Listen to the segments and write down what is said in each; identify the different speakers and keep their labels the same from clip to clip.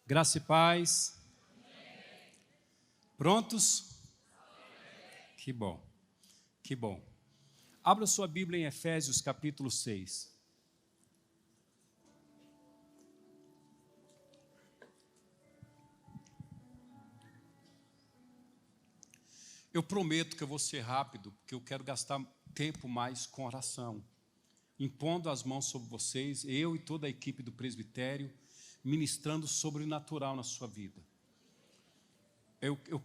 Speaker 1: Graça e paz. Prontos? Que bom, que bom. Abra sua Bíblia em Efésios capítulo 6. Eu prometo que eu vou ser rápido, porque eu quero gastar tempo mais com oração, impondo as mãos sobre vocês, eu e toda a equipe do presbitério, ministrando sobrenatural na sua vida. Eu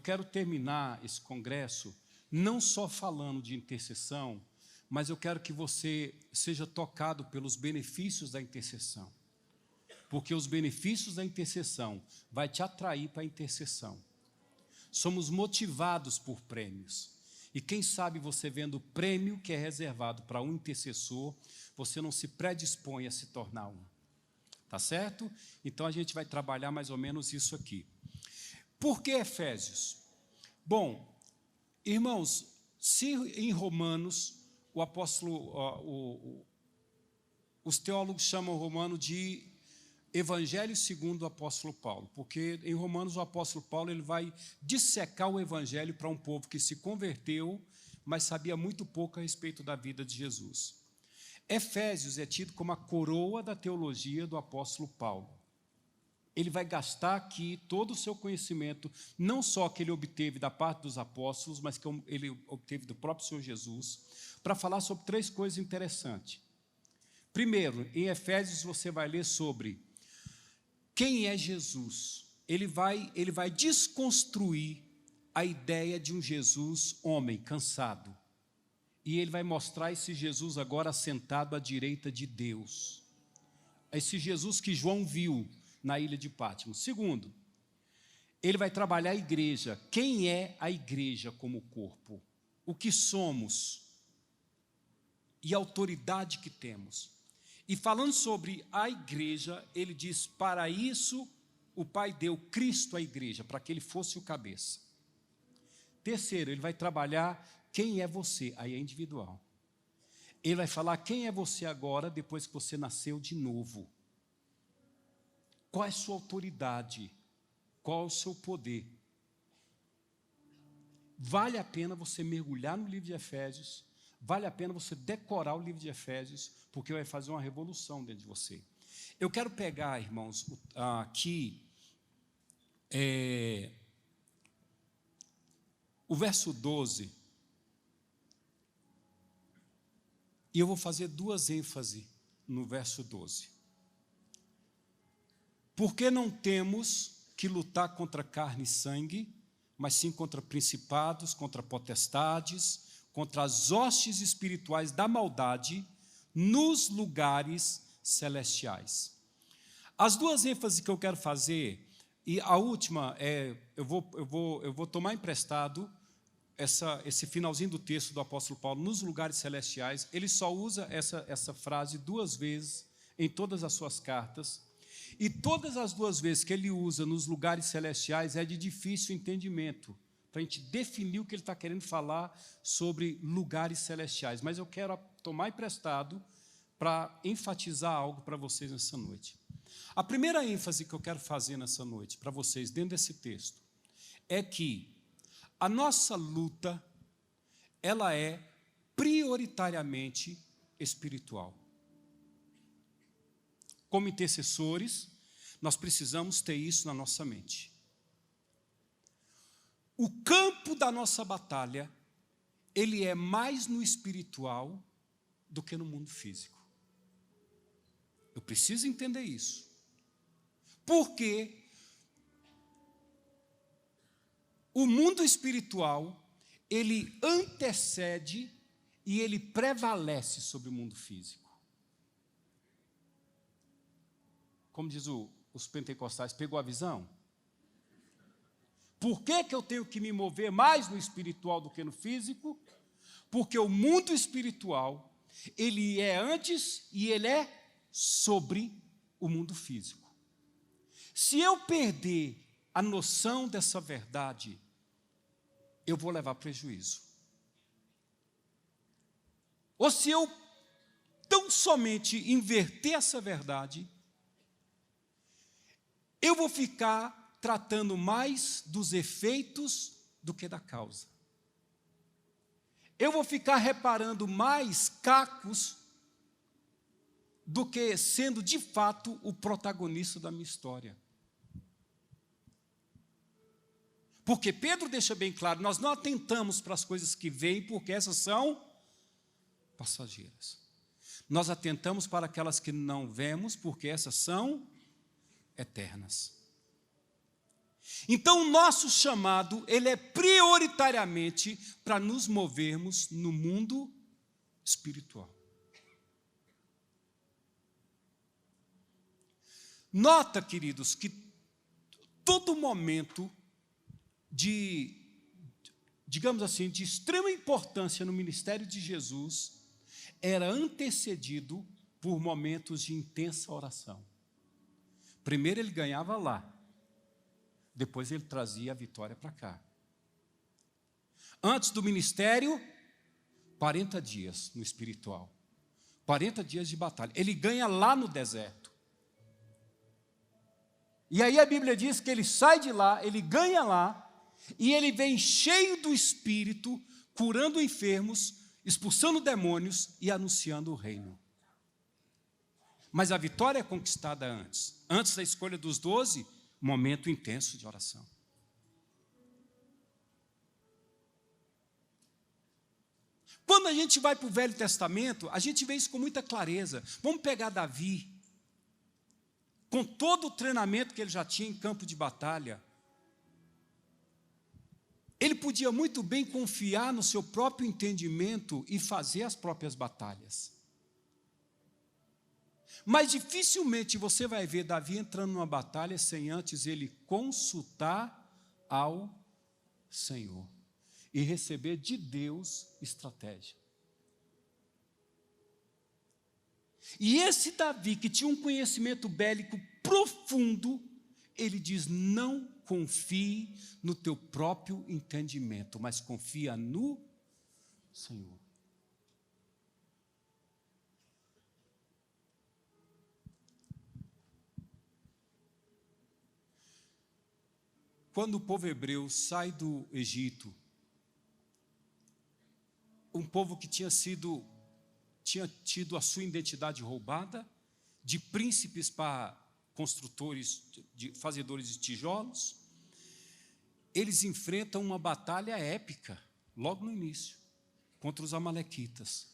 Speaker 1: quero terminar esse congresso não só falando de intercessão, mas eu quero que você seja tocado pelos benefícios da intercessão, porque os benefícios da intercessão vai te atrair para a intercessão. Somos motivados por prêmios. E quem sabe você vendo o prêmio que é reservado para um intercessor, você não se predispõe a se tornar um. Tá certo? Então a gente vai trabalhar mais ou menos isso aqui. Por que Efésios? Bom, irmãos, se em Romanos o apóstolo, os teólogos chamam Romano de Evangelho segundo o apóstolo Paulo, porque em Romanos o apóstolo Paulo ele vai dissecar o evangelho para um povo que se converteu, mas sabia muito pouco a respeito da vida de Jesus. Efésios é tido como a coroa da teologia do apóstolo Paulo. Ele vai gastar aqui todo o seu conhecimento, não só que ele obteve da parte dos apóstolos, mas que ele obteve do próprio Senhor Jesus, para falar sobre três coisas interessantes. Primeiro, em Efésios você vai ler sobre quem é Jesus. Ele vai desconstruir a ideia de um Jesus homem, cansado. E ele vai mostrar esse Jesus agora sentado à direita de Deus. Esse Jesus que João viu na ilha de Patmos. Segundo, ele vai trabalhar a igreja. Quem é a igreja como corpo? O que somos e a autoridade que temos. E falando sobre a igreja, ele diz, para isso o Pai deu Cristo à igreja, para que ele fosse o cabeça. Terceiro, ele vai trabalhar quem é você, aí é individual. Ele vai falar quem é você agora, depois que você nasceu de novo. Qual é a sua autoridade? Qual é o seu poder? Vale a pena você mergulhar no livro de Efésios, vale a pena você decorar o livro de Efésios, porque vai fazer uma revolução dentro de você. Eu quero pegar, irmãos, aqui o verso 12, e eu vou fazer duas ênfases no verso 12. Porque não temos que lutar contra carne e sangue, mas sim contra principados, contra potestades, contra as hostes espirituais da maldade nos lugares celestiais. As duas ênfases que eu quero fazer, e a última eu vou tomar emprestado esse finalzinho do texto do apóstolo Paulo, nos lugares celestiais. Ele só usa essa frase duas vezes em todas as suas cartas, e todas as duas vezes que ele usa nos lugares celestiais é de difícil entendimento, para a gente definir o que ele está querendo falar sobre lugares celestiais. Mas eu quero tomar emprestado para enfatizar algo para vocês nessa noite. A primeira ênfase que eu quero fazer nessa noite para vocês, dentro desse texto, é que a nossa luta, ela é prioritariamente espiritual. Como intercessores, nós precisamos ter isso na nossa mente. O campo da nossa batalha, ele é mais no espiritual do que no mundo físico. Eu preciso entender isso. Porque o mundo espiritual, ele antecede e ele prevalece sobre o mundo físico. Como diz os pentecostais, pegou a visão? Por que eu tenho que me mover mais no espiritual do que no físico? Porque o mundo espiritual, ele é antes e ele é sobre o mundo físico. Se eu perder a noção dessa verdade, eu vou levar prejuízo. Ou se eu tão somente inverter essa verdade, eu vou ficar tratando mais dos efeitos do que da causa. Eu vou ficar reparando mais cacos do que sendo de fato o protagonista da minha história. Porque Pedro deixa bem claro, nós não atentamos para as coisas que vêm, porque essas são passageiras. Nós atentamos para aquelas que não vemos, porque essas são eternas. Então, o nosso chamado, ele é prioritariamente para nos movermos no mundo espiritual. Nota, queridos, que todo momento digamos assim, de extrema importância no ministério de Jesus, era antecedido por momentos de intensa oração. Primeiro ele ganhava lá, depois ele trazia a vitória para cá. Antes do ministério, 40 dias no espiritual, 40 dias de batalha. Ele ganha lá no deserto. E aí a Bíblia diz que ele sai de lá, ele ganha lá, e ele vem cheio do Espírito, curando enfermos, expulsando demônios e anunciando o reino. Mas a vitória é conquistada antes. Antes da escolha dos 12, momento intenso de oração. Quando a gente vai para o Velho Testamento, a gente vê isso com muita clareza. Vamos pegar Davi, com todo o treinamento que ele já tinha em campo de batalha. Ele podia muito bem confiar no seu próprio entendimento e fazer as próprias batalhas. Mas dificilmente você vai ver Davi entrando numa batalha sem antes ele consultar ao Senhor e receber de Deus estratégia. E esse Davi, que tinha um conhecimento bélico profundo, ele diz: não confie no teu próprio entendimento, mas confia no Senhor. Quando o povo hebreu sai do Egito, um povo que tinha tido a sua identidade roubada, de príncipes para construtores, fazedores de tijolos, eles enfrentam uma batalha épica, logo no início, contra os amalequitas.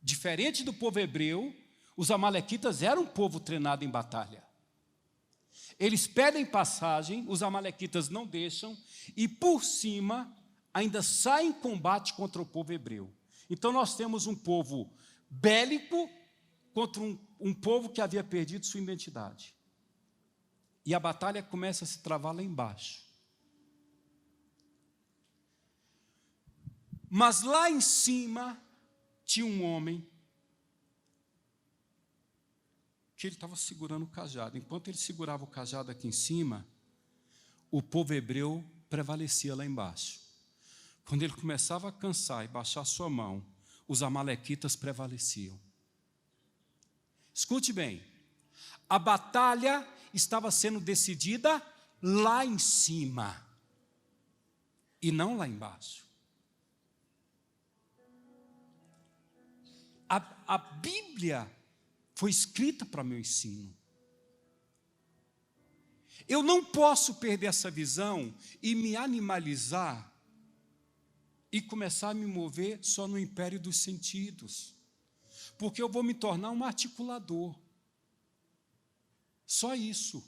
Speaker 1: Diferente do povo hebreu, os amalequitas eram um povo treinado em batalha. Eles pedem passagem, os amalequitas não deixam, e por cima ainda saem em combate contra o povo hebreu. Então nós temos um povo bélico contra um povo que havia perdido sua identidade. E a batalha começa a se travar lá embaixo. Mas lá em cima tinha um homem que ele estava segurando o cajado. Enquanto ele segurava o cajado aqui em cima, o povo hebreu prevalecia lá embaixo. Quando ele começava a cansar e baixar sua mão, os amalequitas prevaleciam. Escute bem, a batalha estava sendo decidida lá em cima e não lá embaixo. A Bíblia foi escrita para meu ensino. Eu não posso perder essa visão e me animalizar e começar a me mover só no império dos sentidos, porque eu vou me tornar um articulador. Só isso.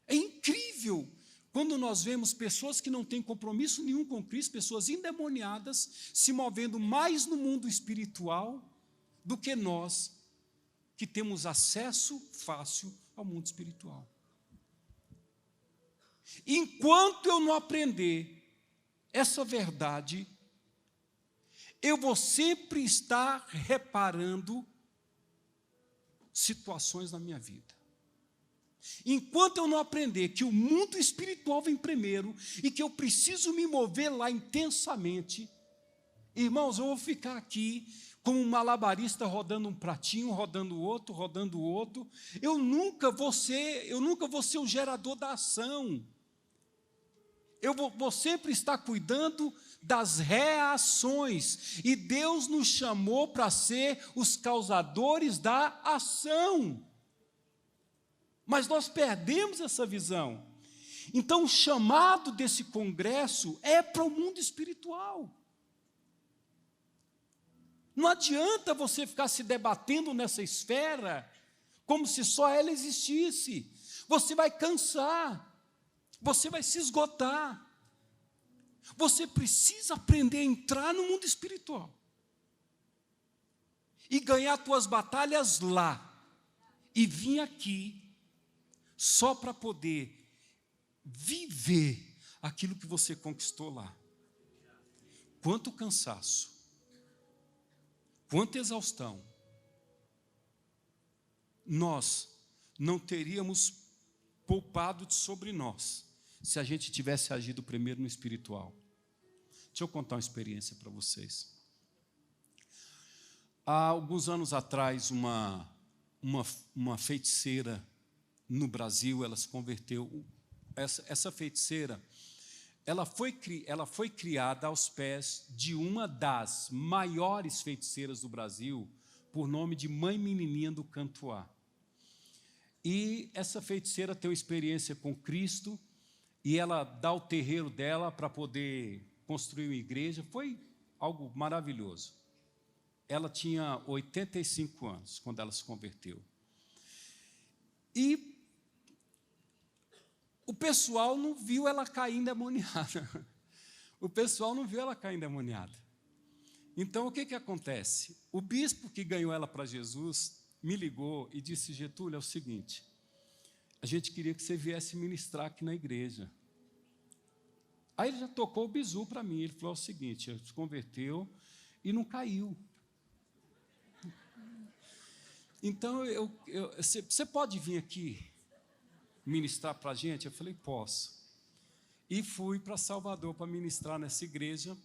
Speaker 1: É incrível quando nós vemos pessoas que não têm compromisso nenhum com Cristo, pessoas endemoniadas, se movendo mais no mundo espiritual do que nós, que temos acesso fácil ao mundo espiritual. Enquanto eu não aprender essa verdade, eu vou sempre estar reparando situações na minha vida. Enquanto eu não aprender que o mundo espiritual vem primeiro e que eu preciso me mover lá intensamente, irmãos, eu vou ficar aqui como um malabarista rodando um pratinho, rodando o outro, rodando o outro. Eu nunca vou ser o gerador da ação. Eu vou sempre estar cuidando das reações. E Deus nos chamou para ser os causadores da ação. Mas nós perdemos essa visão. Então, o chamado desse congresso é para o mundo espiritual. Não adianta você ficar se debatendo nessa esfera como se só ela existisse. Você vai cansar. Você vai se esgotar. Você precisa aprender a entrar no mundo espiritual e ganhar tuas batalhas lá e vir aqui só para poder viver aquilo que você conquistou lá. Quanto cansaço, quanta exaustão nós não teríamos poupado de sobre nós se a gente tivesse agido primeiro no espiritual. Deixa eu contar uma experiência para vocês. Há alguns anos atrás, uma feiticeira no Brasil, ela se converteu. Essa feiticeira, ela foi criada aos pés de uma das maiores feiticeiras do Brasil, por nome de Mãe Menininha do Cantuá. E essa feiticeira tem uma experiência com Cristo, e ela dá o terreiro dela para poder construir uma igreja. Foi algo maravilhoso. Ela tinha 85 anos quando ela se converteu. E o pessoal não viu ela cair endemoniada. O pessoal não viu ela cair endemoniada. Então, o que acontece? O bispo que ganhou ela para Jesus me ligou e disse: Getúlio, é o seguinte, a gente queria que você viesse ministrar aqui na igreja. Aí ele já tocou o bizu para mim. Ele falou o seguinte: ele se converteu e não caiu. Então, você pode vir aqui ministrar para a gente? Eu falei: posso. E fui para Salvador para ministrar nessa igreja,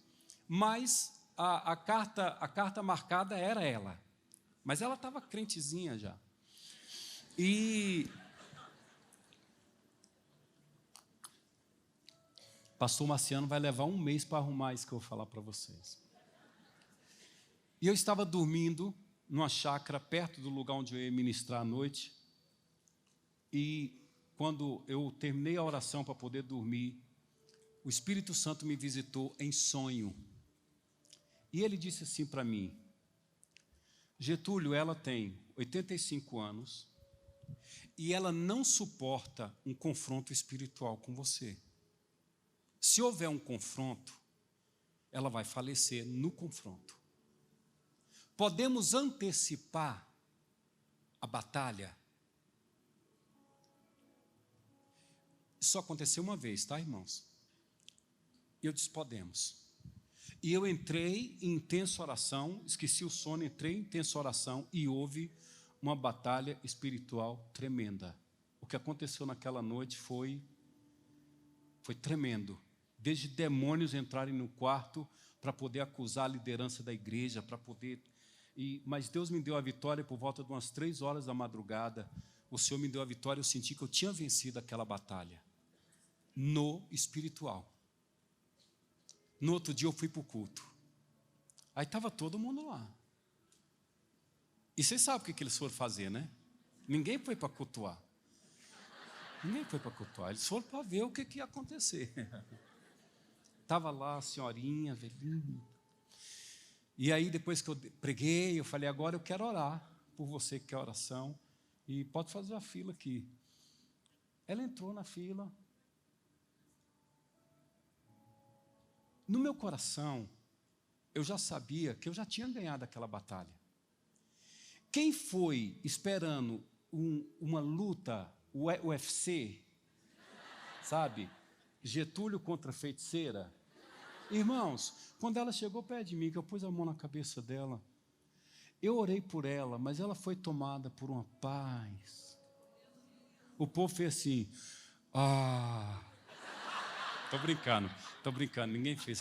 Speaker 1: mas a carta marcada era ela. Mas ela estava crentezinha já. E pastor Marciano vai levar um mês para arrumar isso que eu vou falar para vocês. E eu estava dormindo numa chácara perto do lugar onde eu ia ministrar à noite. E quando eu terminei a oração para poder dormir, o Espírito Santo me visitou em sonho. E ele disse assim para mim: Getúlio, ela tem 85 anos e ela não suporta um confronto espiritual com você. Se houver um confronto, ela vai falecer no confronto. Podemos antecipar a batalha? Isso aconteceu uma vez, tá, irmãos? E eu disse: podemos. E eu entrei em intensa oração, esqueci o sono, entrei em intensa oração e houve uma batalha espiritual tremenda. O que aconteceu naquela noite foi tremendo. Desde demônios entrarem no quarto para poder acusar a liderança da igreja, para poder... Mas Deus me deu a vitória por volta de umas 3 horas da madrugada. O Senhor me deu a vitória, eu senti que eu tinha vencido aquela batalha. No espiritual. No outro dia eu fui para o culto. Aí estava todo mundo lá. E vocês sabem o que eles foram fazer, né? Ninguém foi para cultuar. Ninguém foi para cultuar. Eles foram para ver o que ia acontecer. Estava lá a senhorinha, velhinha. E aí, depois que eu preguei, eu falei: agora eu quero orar por você que quer oração. E pode fazer a fila aqui. Ela entrou na fila. No meu coração, eu já sabia que eu já tinha ganhado aquela batalha. Quem foi esperando uma luta, o UFC, sabe? Getúlio contra a feiticeira. Irmãos, quando ela chegou perto de mim, que eu pus a mão na cabeça dela, eu orei por ela, mas ela foi tomada por uma paz. O povo fez assim: Tô brincando, ninguém fez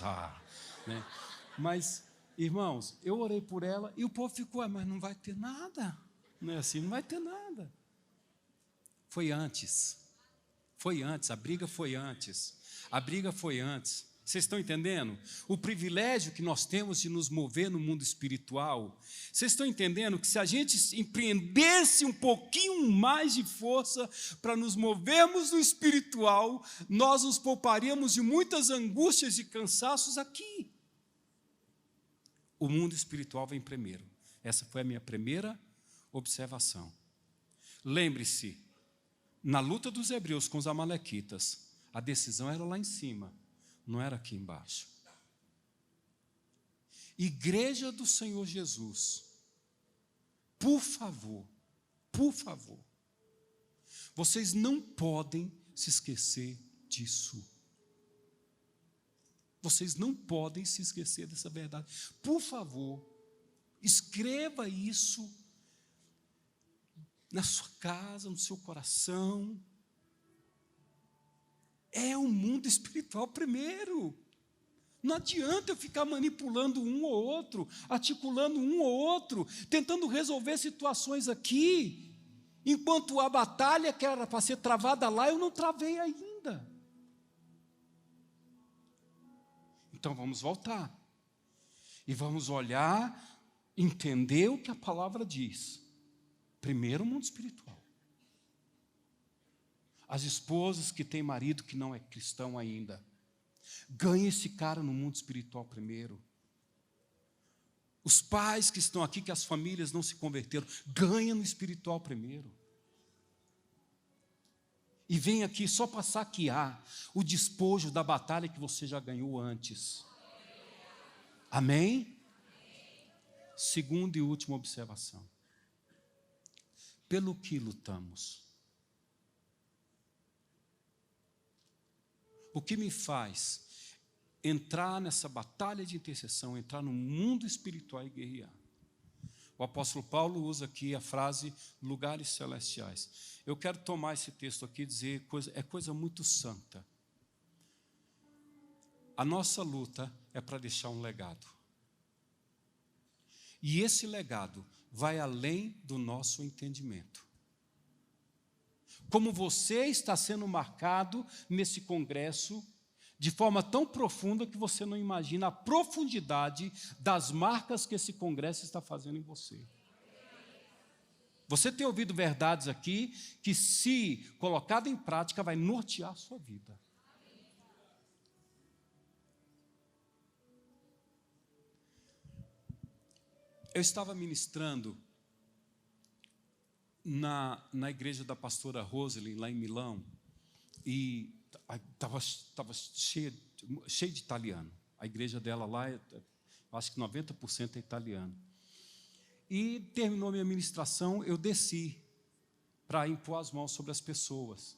Speaker 1: né? Mas Irmãos, eu orei por ela e o povo ficou, mas não vai ter nada. Não é assim, não vai ter nada. Foi antes, a briga foi antes. Vocês estão entendendo? O privilégio que nós temos de nos mover no mundo espiritual. Vocês estão entendendo que se a gente empreendesse um pouquinho mais de força para nos movermos no espiritual, nós nos pouparíamos de muitas angústias e cansaços aqui. O mundo espiritual vem primeiro. Essa foi a minha primeira observação. Lembre-se, na luta dos hebreus com os amalequitas, a decisão era lá em cima, não era aqui embaixo. Igreja do Senhor Jesus, por favor, vocês não podem se esquecer disso. Vocês não podem se esquecer dessa verdade. Por favor, escreva isso na sua casa, no seu coração. É o mundo espiritual primeiro. Não adianta eu ficar manipulando um ou outro, articulando um ou outro, tentando resolver situações aqui, enquanto a batalha que era para ser travada lá, eu não travei ainda. Então vamos voltar. E vamos olhar, entender o que a palavra diz. Primeiro o mundo espiritual. As esposas que têm marido que não é cristão ainda, ganhe esse cara no mundo espiritual primeiro. Os pais que estão aqui, que as famílias não se converteram, ganha no espiritual primeiro. E vem aqui só para saquear o despojo da batalha que você já ganhou antes. Amém? Segunda e última observação. Pelo que lutamos? O que me faz entrar nessa batalha de intercessão, entrar no mundo espiritual e guerrear? O apóstolo Paulo usa aqui a frase lugares celestiais. Eu quero tomar esse texto aqui e dizer, é coisa muito santa. A nossa luta é para deixar um legado. E esse legado vai além do nosso entendimento. Como você está sendo marcado nesse congresso de forma tão profunda que você não imagina a profundidade das marcas que esse congresso está fazendo em você. Você tem ouvido verdades aqui que, se colocada em prática, vai nortear a sua vida. Eu estava ministrando na igreja da pastora Rosely, lá em Milão, e estava cheio de italiano. A igreja dela lá, acho que 90% é italiano. E terminou minha ministração, eu desci para impor as mãos sobre as pessoas.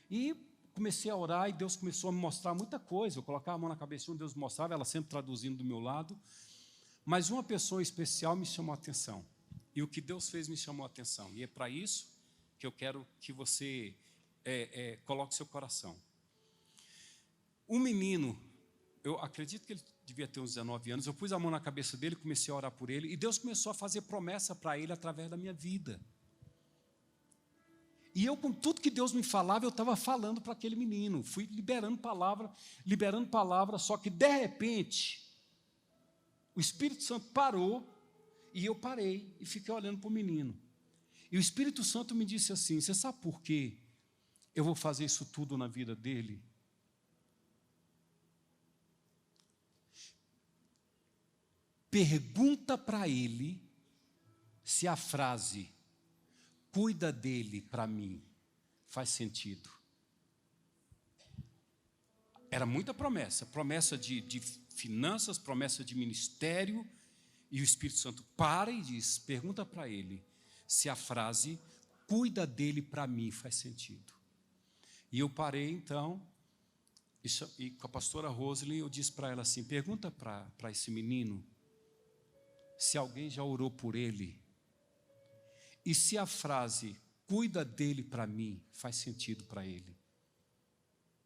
Speaker 1: E comecei a orar e Deus começou a me mostrar muita coisa. Eu colocava a mão na cabeça, Deus mostrava, ela sempre traduzindo do meu lado. Mas uma pessoa especial me chamou a atenção. E o que Deus fez me chamou a atenção. E é para isso que eu quero que você coloque seu coração. Um menino, eu acredito que ele devia ter uns 19 anos, eu pus a mão na cabeça dele, comecei a orar por ele, e Deus começou a fazer promessa para ele através da minha vida. E eu, com tudo que Deus me falava, eu estava falando para aquele menino, fui liberando palavra, só que de repente, o Espírito Santo parou, e eu parei e fiquei olhando para o menino. E o Espírito Santo me disse assim, você sabe por quê eu vou fazer isso tudo na vida dele? Pergunta para ele se a frase cuida dele para mim faz sentido. Era muita promessa de finanças, promessa de ministério, e o Espírito Santo para e diz, pergunta para ele se a frase cuida dele para mim faz sentido. E eu parei então, e com a pastora Rosely eu disse para ela assim, pergunta para esse menino se alguém já orou por ele, e se a frase cuida dele para mim faz sentido para ele.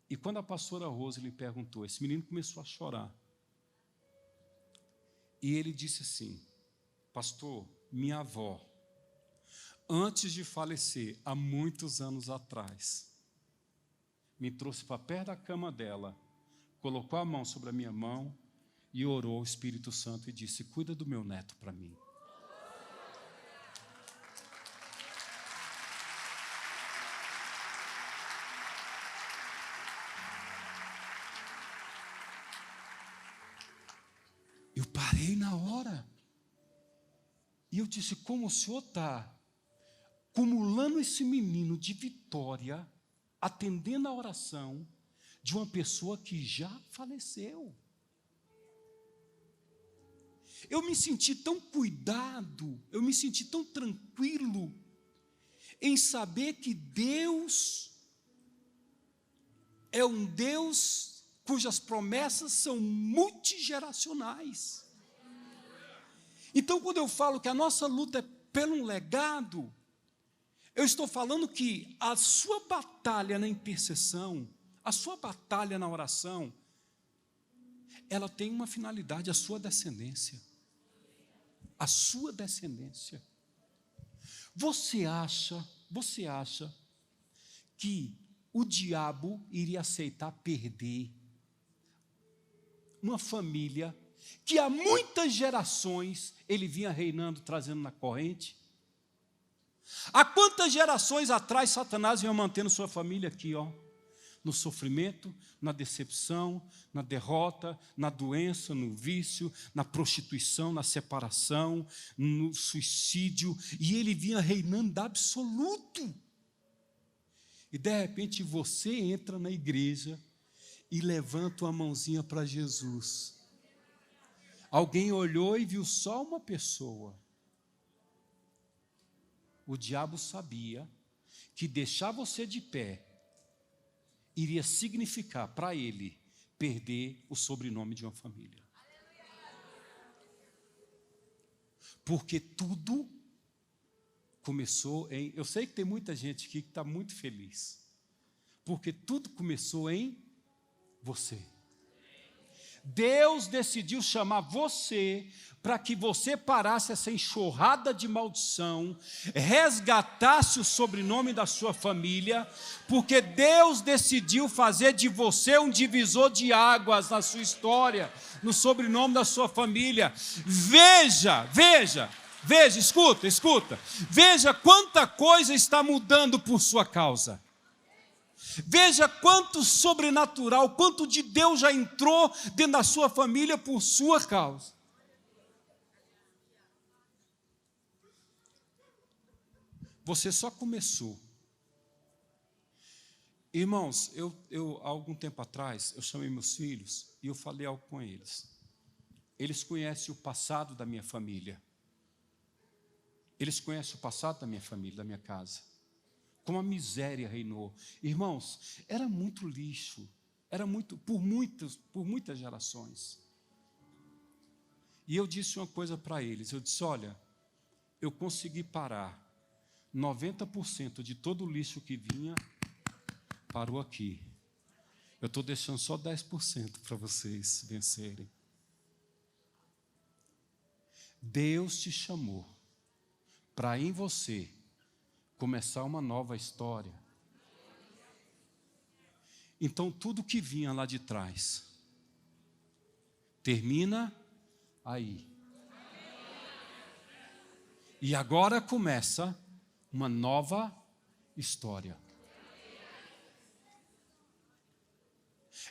Speaker 1: E quando a pastora Rosely perguntou, esse menino começou a chorar. E ele disse assim: pastor, minha avó, antes de falecer, há muitos anos atrás, me trouxe para perto da cama dela, colocou a mão sobre a minha mão e orou ao Espírito Santo e disse: cuida do meu neto para mim. Eu parei na hora. E eu disse: como o senhor está acumulando esse menino de vitória, atendendo a oração de uma pessoa que já faleceu. Eu me senti tão cuidado, eu me senti tão tranquilo em saber que Deus é um Deus cujas promessas são multigeracionais. Então, quando eu falo que a nossa luta é pelo legado, eu estou falando que a sua batalha na intercessão, a sua batalha na oração, ela tem uma finalidade: a sua descendência. A sua descendência. Você acha que o diabo iria aceitar perder uma família que há muitas gerações ele vinha reinando, trazendo na corrente? Há quantas gerações atrás Satanás vinha mantendo sua família aqui, no sofrimento, na decepção, na derrota, na doença, no vício, na prostituição, na separação, no suicídio, e ele vinha reinando absoluto. E de repente você entra na igreja e levanta uma mãozinha para Jesus. Alguém olhou e viu só uma pessoa. O diabo sabia que deixar você de pé iria significar para ele perder o sobrenome de uma família. Porque tudo começou em... Eu sei que tem muita gente aqui que está muito feliz. Porque tudo começou em você. Deus decidiu chamar você para que você parasse essa enxurrada de maldição, resgatasse o sobrenome da sua família, porque Deus decidiu fazer de você um divisor de águas na sua história, no sobrenome da sua família. Veja, escuta, veja quanta coisa está mudando por sua causa. Veja quanto sobrenatural, quanto de Deus já entrou dentro da sua família por sua causa. Você só começou. Irmãos, há algum tempo atrás, eu chamei meus filhos e eu falei algo com eles. Eles conhecem o passado da minha família. Eles conhecem o passado da minha família, da minha casa. Como a miséria reinou. Irmãos, era muito lixo. Era muito, por muitas gerações. E eu disse uma coisa para eles. Eu disse: olha, eu consegui parar 90% de todo o lixo que vinha, parou aqui. Eu estou deixando só 10% para vocês vencerem. Deus te chamou para em você começar uma nova história. Então tudo que vinha lá de trás termina aí. E agora começa uma nova história.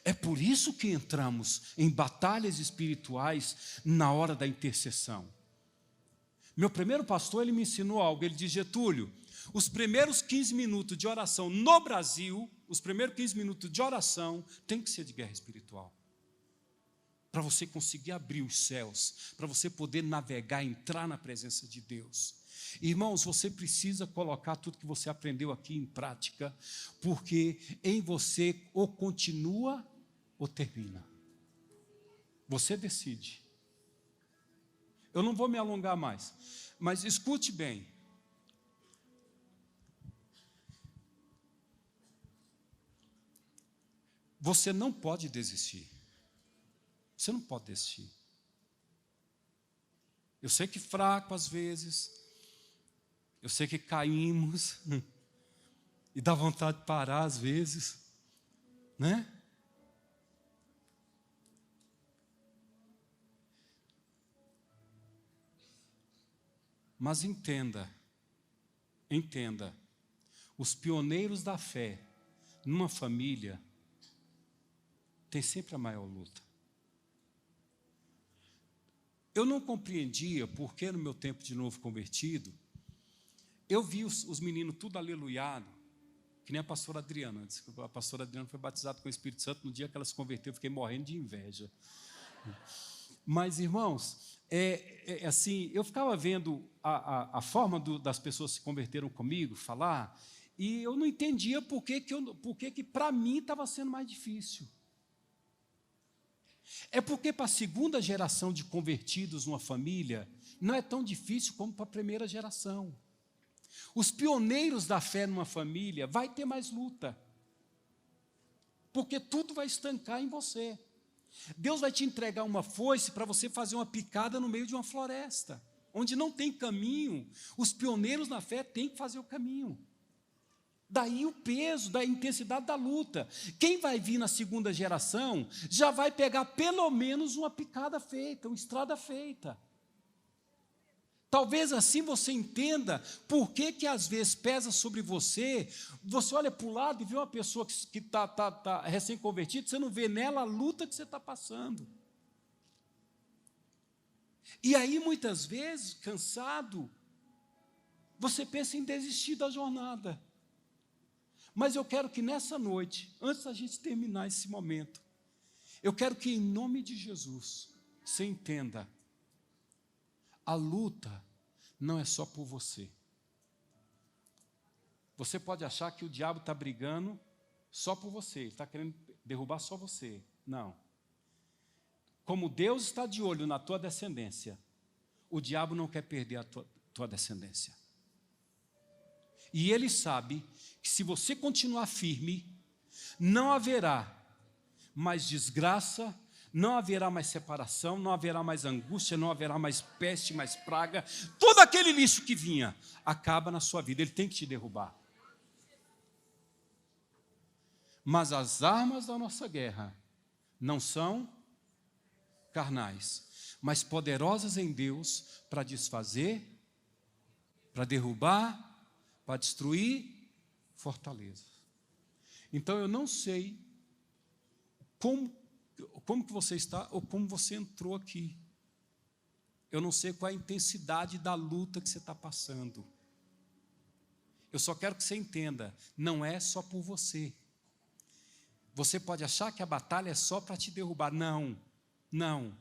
Speaker 1: É por isso que entramos em batalhas espirituais na hora da intercessão. Meu primeiro pastor, ele me ensinou algo. Ele diz: Getúlio, os primeiros 15 minutos de oração no Brasil, os primeiros 15 minutos de oração tem que ser de guerra espiritual. Para você conseguir abrir os céus, para você poder navegar, entrar na presença de Deus. Irmãos, você precisa colocar tudo que você aprendeu aqui em prática, porque em você ou continua ou termina. Você decide. Eu não vou me alongar mais, mas escute bem. Você não pode desistir. Você não pode desistir. Eu sei que fraco às vezes. Eu sei que caímos. E dá vontade de parar às vezes. Né? Mas entenda, os pioneiros da fé, numa família, tem sempre a maior luta. Eu não compreendia porque no meu tempo de novo convertido, eu vi os meninos tudo aleluiado, que nem a pastora Adriana. A pastora Adriana foi batizada com o Espírito Santo no dia que ela se converteu, eu fiquei morrendo de inveja. Mas, irmãos, assim, eu ficava vendo a forma das pessoas se converteram comigo, falar, e eu não entendia por que para mim estava sendo mais difícil. É porque para a segunda geração de convertidos numa família, não é tão difícil como para a primeira geração. Os pioneiros da fé numa família vai ter mais luta, porque tudo vai estancar em você. Deus vai te entregar uma foice para você fazer uma picada no meio de uma floresta, onde não tem caminho. Os pioneiros na fé têm que fazer o caminho. Daí o peso, da intensidade da luta. Quem vai vir na segunda geração já vai pegar pelo menos uma picada feita, uma estrada feita. Talvez assim você entenda por que às vezes pesa sobre você. Você olha para o lado e vê uma pessoa que está recém-convertida, você não vê nela a luta que você está passando. E aí, muitas vezes, cansado, você pensa em desistir da jornada. Mas eu quero que nessa noite, antes da gente terminar esse momento, eu quero que em nome de Jesus, você entenda, a luta não é só por você. Você pode achar que o diabo está brigando só por você, ele está querendo derrubar só você. Não. Como Deus está de olho na tua descendência, o diabo não quer perder a tua descendência. E ele sabe que se você continuar firme, não haverá mais desgraça, não haverá mais separação, não haverá mais angústia, não haverá mais peste, mais praga. Todo aquele lixo que vinha acaba na sua vida, ele tem que te derrubar. Mas as armas da nossa guerra não são carnais, mas poderosas em Deus para desfazer, para derrubar, para destruir fortalezas. Então eu não sei como que você está ou como você entrou aqui. Eu não sei qual é a intensidade da luta que você está passando. Eu só quero que você entenda, não é só por você. Você pode achar que a batalha é só para te derrubar. Não, não.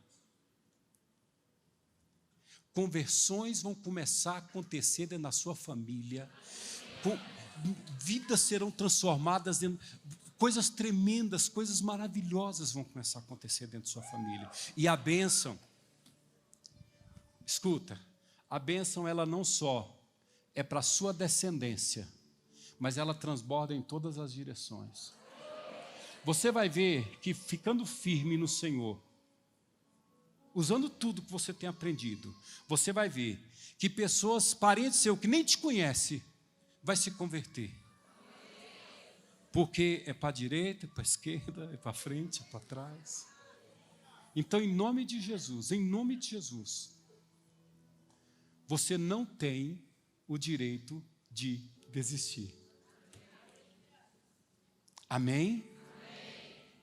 Speaker 1: Conversões vão começar a acontecer dentro da sua família. Vidas serão transformadas, coisas tremendas, coisas maravilhosas vão começar a acontecer dentro da sua família. E a bênção, escuta, a bênção ela não só é para a sua descendência, mas ela transborda em todas as direções. Você vai ver que ficando firme no Senhor, usando tudo que você tem aprendido, você vai ver que pessoas, parentes seus que nem te conhecem, vai se converter. Porque é para a direita, é para a esquerda, é para frente, é para trás. Então, em nome de Jesus, você não tem o direito de desistir. Amém?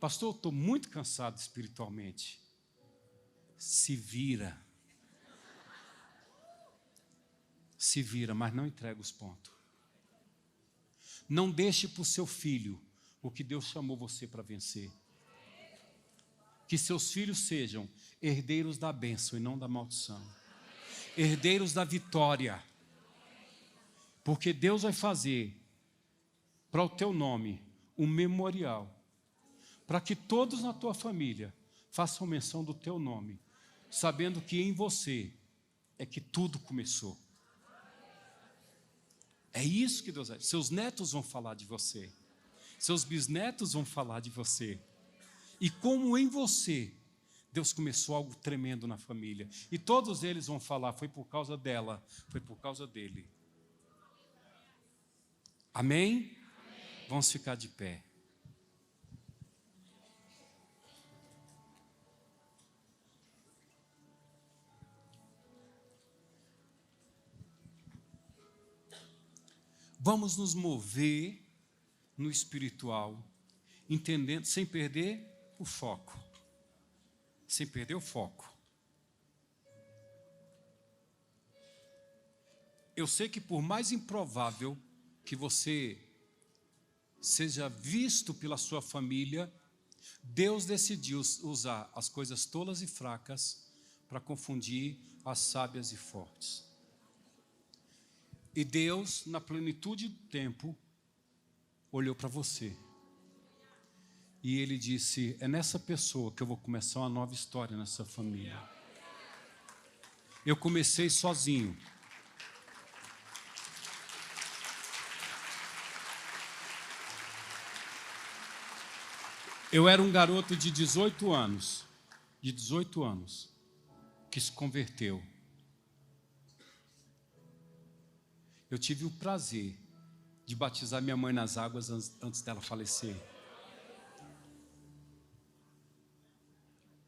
Speaker 1: Pastor, eu estou muito cansado espiritualmente. Se vira, mas não entrega os pontos. Não deixe para o seu filho o que Deus chamou você para vencer. Que seus filhos sejam herdeiros da bênção e não da maldição. Herdeiros da vitória. Porque Deus vai fazer para o teu nome um memorial. Para que todos na tua família façam menção do teu nome, sabendo que em você é que tudo começou. É isso que Deus vai. Seus netos vão falar de você. Seus bisnetos vão falar de você. E como em você Deus começou algo tremendo na família. E todos eles vão falar, foi por causa dela, foi por causa dele. Amém? Vamos ficar de pé. Vamos nos mover no espiritual, entendendo, sem perder o foco. Sem perder o foco. Eu sei que por mais improvável que você seja visto pela sua família, Deus decidiu usar as coisas tolas e fracas para confundir as sábias e fortes. E Deus, na plenitude do tempo, olhou para você. E Ele disse, é nessa pessoa que eu vou começar uma nova história nessa família. Eu comecei sozinho. Eu era um garoto de 18 anos, que se converteu. Eu tive o prazer de batizar minha mãe nas águas antes dela falecer.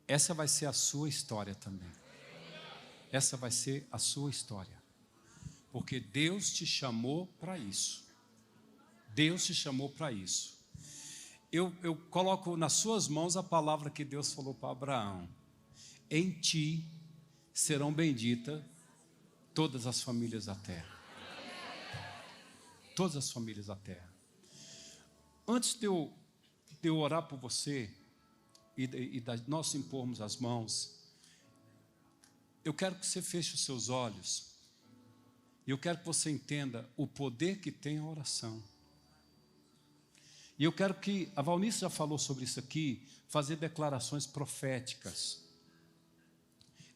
Speaker 1: Essa vai ser a sua história também. Essa vai ser a sua história. Porque Deus te chamou para isso. Deus te chamou para isso. Eu coloco nas suas mãos a palavra que Deus falou para Abraão. Em ti serão benditas todas as famílias da terra. Todas as famílias da terra. Antes de eu orar por você e nós impormos as mãos, eu quero que você feche os seus olhos e eu quero que você entenda o poder que tem a oração. E eu quero que, a Valnice já falou sobre isso aqui, fazer declarações proféticas.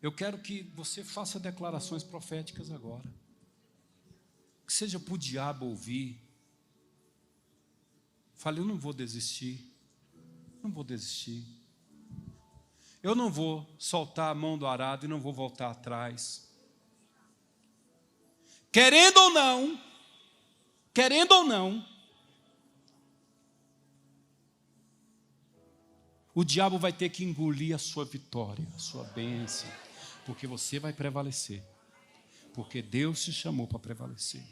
Speaker 1: Eu quero que você faça declarações proféticas agora. Que seja para o diabo ouvir. Fale, eu não vou desistir. Não vou desistir. Eu não vou soltar a mão do arado e não vou voltar atrás. Querendo ou não, o diabo vai ter que engolir a sua vitória, a sua bênção, porque você vai prevalecer, porque Deus te chamou para prevalecer.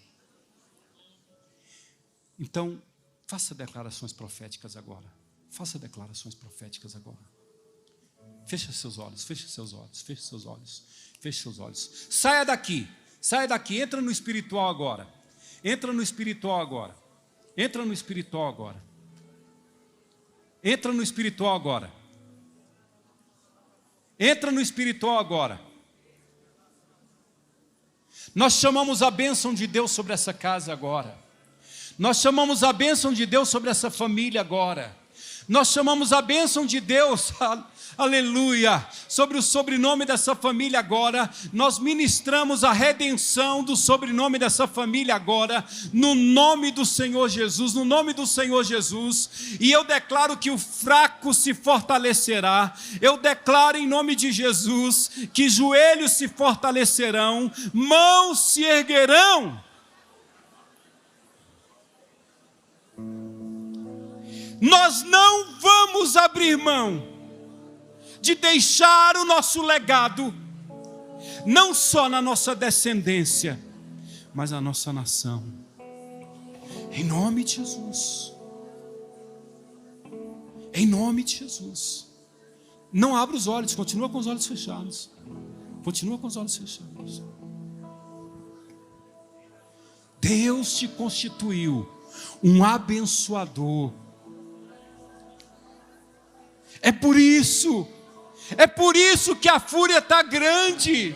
Speaker 1: Então, faça declarações proféticas agora. Faça declarações proféticas agora. Feche seus olhos, feche seus olhos, feche seus olhos, feche seus olhos. Saia daqui, entra no espiritual agora. Entra no espiritual agora. Entra no espiritual agora. Entra no espiritual agora. Entra no espiritual agora. Nós chamamos a bênção de Deus sobre essa casa agora. Nós chamamos a bênção de Deus sobre essa família agora. Nós chamamos a bênção de Deus, aleluia, sobre o sobrenome dessa família agora. Nós ministramos a redenção do sobrenome dessa família agora, no nome do Senhor Jesus, no nome do Senhor Jesus. E eu declaro que o fraco se fortalecerá. Eu declaro em nome de Jesus que joelhos se fortalecerão, mãos se erguerão. Nós não vamos abrir mão de deixar o nosso legado, não só na nossa descendência, mas na nossa nação. Em nome de Jesus. Em nome de Jesus. Não abra os olhos, continua com os olhos fechados. Continua com os olhos fechados. Deus te constituiu um abençoador. É por isso que a fúria está grande.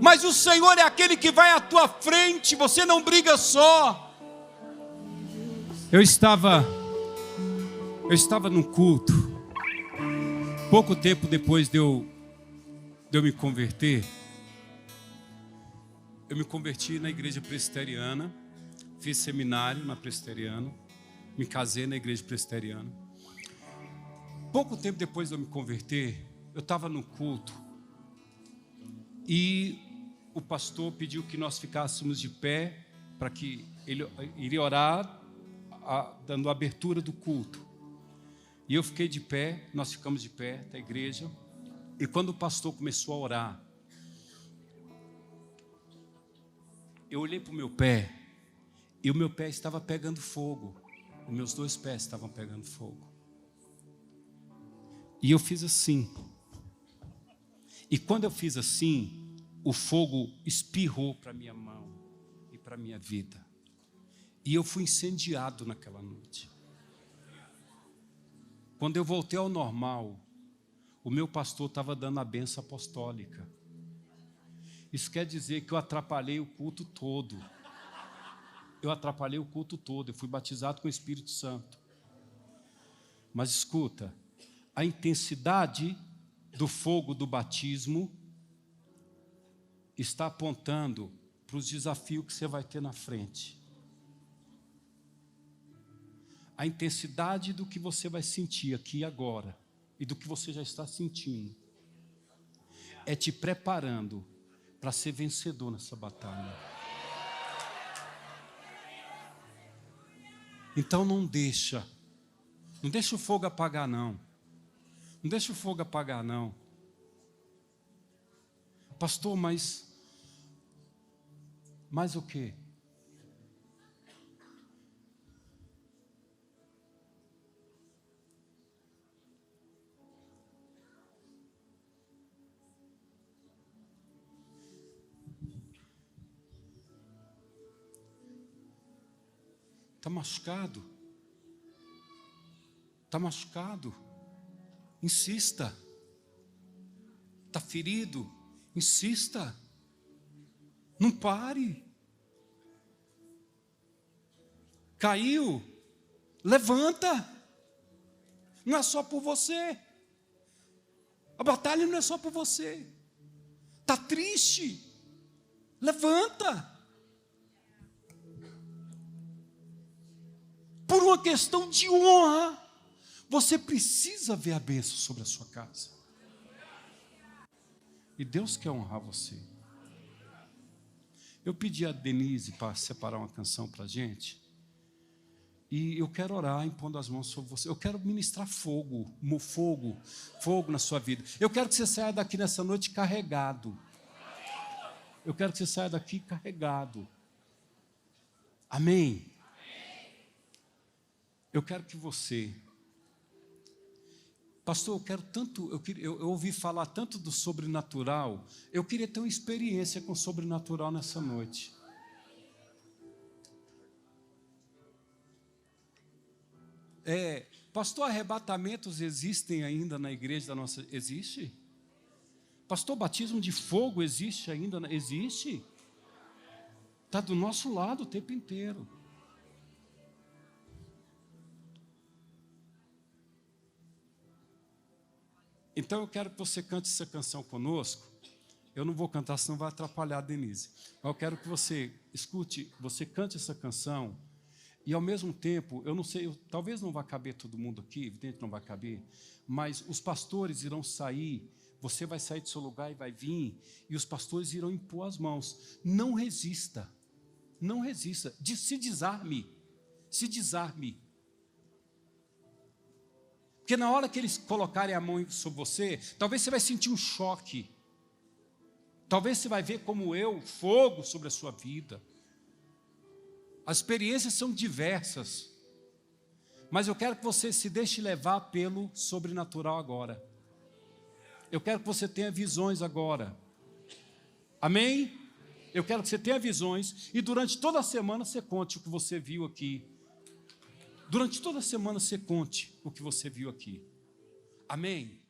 Speaker 1: Mas o Senhor é aquele que vai à tua frente, você não briga só. Eu estava num culto, pouco tempo depois de eu me converter. Eu me converti na igreja presbiteriana. Fiz seminário na presbiteriana. Me casei na igreja presbiteriana. Pouco tempo depois de eu me converter, eu estava no culto e o pastor pediu que nós ficássemos de pé para que ele iria orar, dando a abertura do culto. E eu fiquei de pé, nós ficamos de pé da igreja. E quando o pastor começou a orar, eu olhei para o meu pé e o meu pé estava pegando fogo. Os meus 2 pés estavam pegando fogo. E eu fiz assim. E quando eu fiz assim, o fogo espirrou para minha mão e para minha vida. E eu fui incendiado naquela noite. Quando eu voltei ao normal, o meu pastor estava dando a bênção apostólica. Isso quer dizer que eu atrapalhei o culto todo. Eu fui batizado com o Espírito Santo. Mas escuta, a intensidade do fogo do batismo está apontando para os desafios que você vai ter na frente. A intensidade do que você vai sentir aqui e agora, e do que você já está sentindo, é te preparando para ser vencedor nessa batalha. Então não deixa o fogo apagar não. Não deixa o fogo apagar não. Pastor, mas o quê? Está machucado. Está machucado. Insista. Está ferido. Insista. Não pare. Caiu. Levanta. Não é só por você. A batalha não é só por você. Está triste. Levanta. Por uma questão de honra, você precisa ver a bênção sobre a sua casa. E Deus quer honrar você. Eu pedi a Denise para separar uma canção para a gente. E eu quero orar impondo as mãos sobre você. Eu quero ministrar fogo na sua vida. Eu quero que você saia daqui nessa noite carregado. Eu quero que você saia daqui carregado. Amém? Eu quero que você... Pastor, eu ouvi falar tanto do sobrenatural, eu queria ter uma experiência com o sobrenatural nessa noite. Pastor, arrebatamentos existem ainda na igreja da nossa... Existe? Pastor, batismo de fogo existe ainda? Existe? Está do nosso lado o tempo inteiro. Então eu quero que você cante essa canção conosco. Eu não vou cantar, senão vai atrapalhar a Denise. Mas eu quero que você escute, você cante essa canção. E ao mesmo tempo, eu não sei, talvez não vá caber todo mundo aqui, evidente não vai caber, mas os pastores irão sair, você vai sair do seu lugar e vai vir, e os pastores irão impor as mãos. Não resista, não resista, se desarme. Porque na hora que eles colocarem a mão sobre você, talvez você vai sentir um choque. Talvez você vai ver como fogo sobre a sua vida. As experiências são diversas. Mas eu quero que você se deixe levar pelo sobrenatural agora. Eu quero que você tenha visões agora. Amém? Eu quero que você tenha visões e durante toda a semana você conte o que você viu aqui. Durante toda a semana você conte o que você viu aqui. Amém?